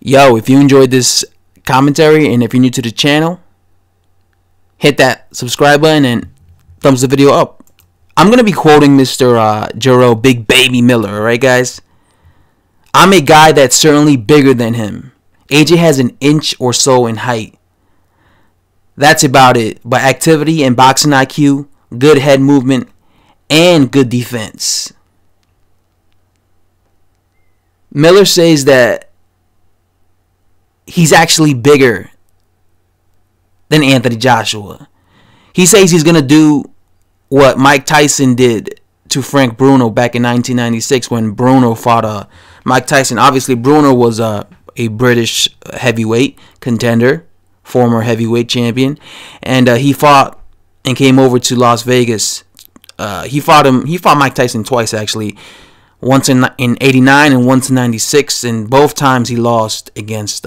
Yo, if you enjoyed this commentary and if you're new to the channel, hit that subscribe button and thumbs the video up. I'm going to be quoting Mr. Jarrell Big Baby Miller, alright guys? I'm a guy that's certainly bigger than him. AJ has an inch or so in height. That's about it. But activity and boxing IQ, good head movement, and good defense. Miller says that he's actually bigger than Anthony Joshua. He says he's going to do what Mike Tyson did to Frank Bruno back in 1996 when Bruno fought Mike Tyson. Obviously, Bruno was a British heavyweight contender, former heavyweight champion, and he fought and came over to Las Vegas. He fought Mike Tyson twice, actually. Once in '89 and once in '96, and both times he lost against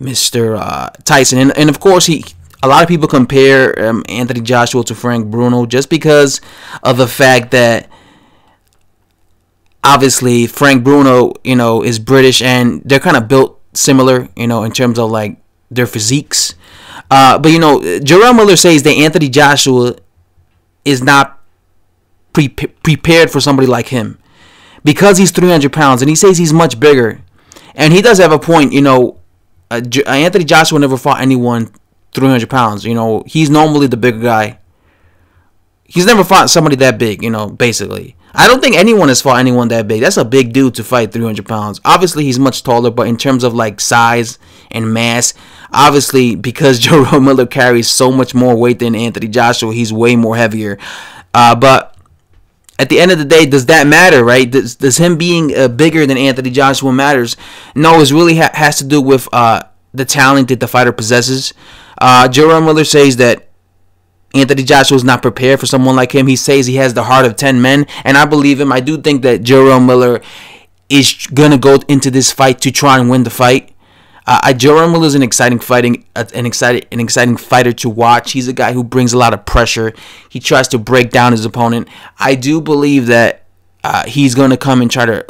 Mr. Tyson. And of course, a lot of people compare Anthony Joshua to Frank Bruno just because of the fact that obviously Frank Bruno, is British and they're kind of built similar, in terms of like their physiques. But Jarrell Miller says that Anthony Joshua is not prepared for somebody like him because he's 300 pounds, and he says he's much bigger. And he does have a point. Anthony Joshua never fought anyone 300 pounds. He's normally the bigger guy. He's never fought somebody that big, basically. I don't think anyone has fought anyone that big. That's a big dude to fight 300 pounds. Obviously, he's much taller, but in terms of like size and mass, obviously, because Jarrell Miller carries so much more weight than Anthony Joshua, he's way more heavier. But at the end of the day, does that matter, right? Does him being bigger than Anthony Joshua matters? No, it really has to do with the talent that the fighter possesses. Jarrell Miller says that Anthony Joshua is not prepared for someone like him. He says he has the heart of 10 men, and I believe him. I do think that Jarrell Miller is going to go into this fight to try and win the fight. Jarrell Miller is an exciting fighter to watch. He's a guy who brings a lot of pressure. He tries to break down his opponent. I do believe that he's going to come and try to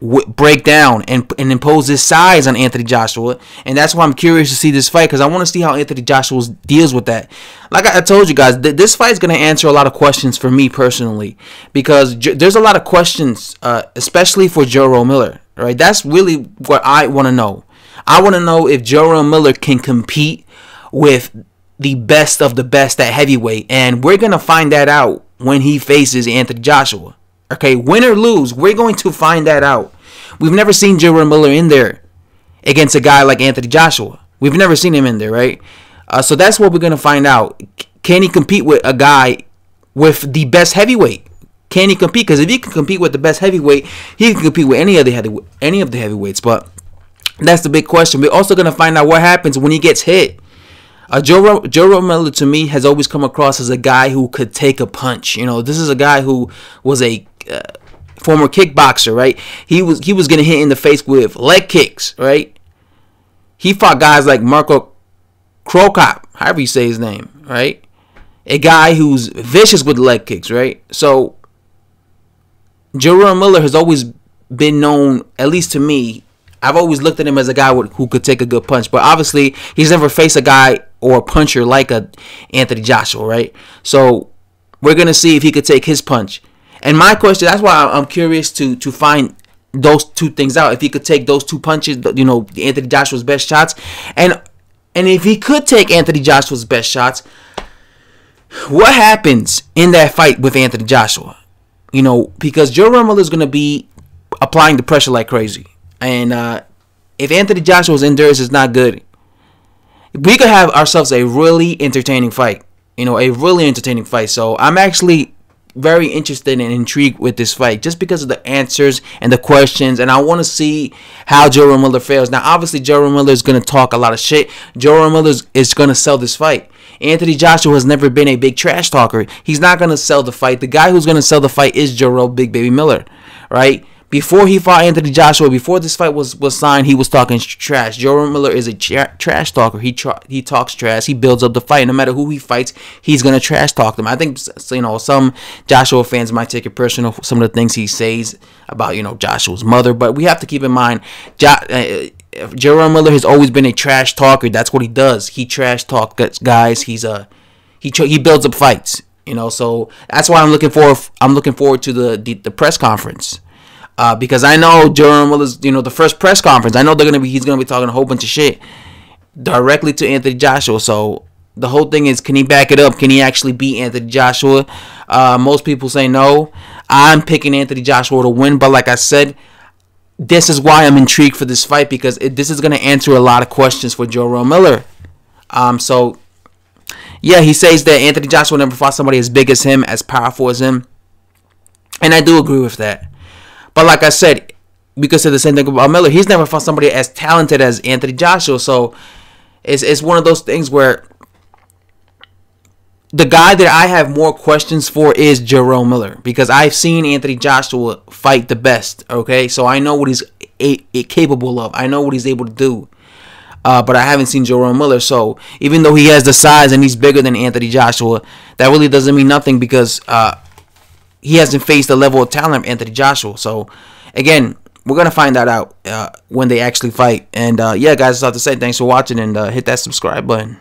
break down and impose his size on Anthony Joshua, and that's why I'm curious to see this fight, because I want to see how Anthony Joshua deals with that. Like I told you guys, this fight is going to answer a lot of questions for me personally, because there's a lot of questions, especially for Jarrell Miller. Right? That's really what I want to know. I want to know if Jarrell Miller can compete with the best of the best at heavyweight, and we're going to find that out when he faces Anthony Joshua. Okay, win or lose, we're going to find that out. We've never seen Jarrell Miller in there against a guy like Anthony Joshua. We've never seen him in there, right? So that's what we're going to find out. Can he compete with a guy with the best heavyweight? Can he compete? Because if he can compete with the best heavyweight, he can compete with any of the heavyweights. But that's the big question. We're also going to find out what happens when he gets hit. Jarrell Miller, to me, has always come across as a guy who could take a punch. This is a guy who was a former kickboxer, right? He was getting hit in the face with leg kicks, right? He fought guys like Marco Crocop, however you say his name, right? A guy who's vicious with leg kicks, right? So Jarrell Miller has always been known, at least to me, I've always looked at him as a guy who could take a good punch, but obviously he's never faced a guy or a puncher like Anthony Joshua, right? So we're gonna see if he could take his punch. And my question, that's why I'm curious to find those two things out. If he could take those two punches, Anthony Joshua's best shots, and if he could take Anthony Joshua's best shots, what happens in that fight with Anthony Joshua? Because Jarrell Miller is gonna be applying the pressure like crazy. And if Anthony Joshua's endurance is not good, we could have ourselves a really entertaining fight. A really entertaining fight. So I'm actually very interested and intrigued with this fight just because of the answers and the questions. And I want to see how Jarrell Miller fares. Now, obviously, Jarrell Miller is going to talk a lot of shit. Jarrell Miller is going to sell this fight. Anthony Joshua has never been a big trash talker. He's not going to sell the fight. The guy who's going to sell the fight is Jarrell Big Baby Miller, right? Before he fought Anthony Joshua, before this fight was signed, he was talking trash. Jarrell Miller is a trash talker. He talks trash. He builds up the fight. No matter who he fights, he's going to trash talk them. I think, some Joshua fans might take it personal, some of the things he says about, Joshua's mother. But we have to keep in mind, Jarrell Miller has always been a trash talker. That's what he does. He trash talk guys. He builds up fights. You know, so that's why I'm looking forward to the press conference. Because I know Jarrell Miller's, the first press conference, I know he's gonna be talking a whole bunch of shit directly to Anthony Joshua. So the whole thing is, can he back it up? Can he actually beat Anthony Joshua? Most people say no. I'm picking Anthony Joshua to win, but like I said, this is why I'm intrigued for this fight, because this is gonna answer a lot of questions for Jarrell Miller. So yeah, he says that Anthony Joshua never fought somebody as big as him, as powerful as him, and I do agree with that. But like I said, we could say the same thing about Miller. He's never fought somebody as talented as Anthony Joshua. So it's one of those things where the guy that I have more questions for is Jarrell Miller, because I've seen Anthony Joshua fight the best. Okay, so I know what he's capable of. I know what he's able to do. But I haven't seen Jarrell Miller. So even though he has the size and he's bigger than Anthony Joshua, that really doesn't mean nothing, because he hasn't faced the level of talent of Anthony Joshua. So, again, we're going to find that out when they actually fight. And, yeah, guys, that's all to say. Thanks for watching, and hit that subscribe button.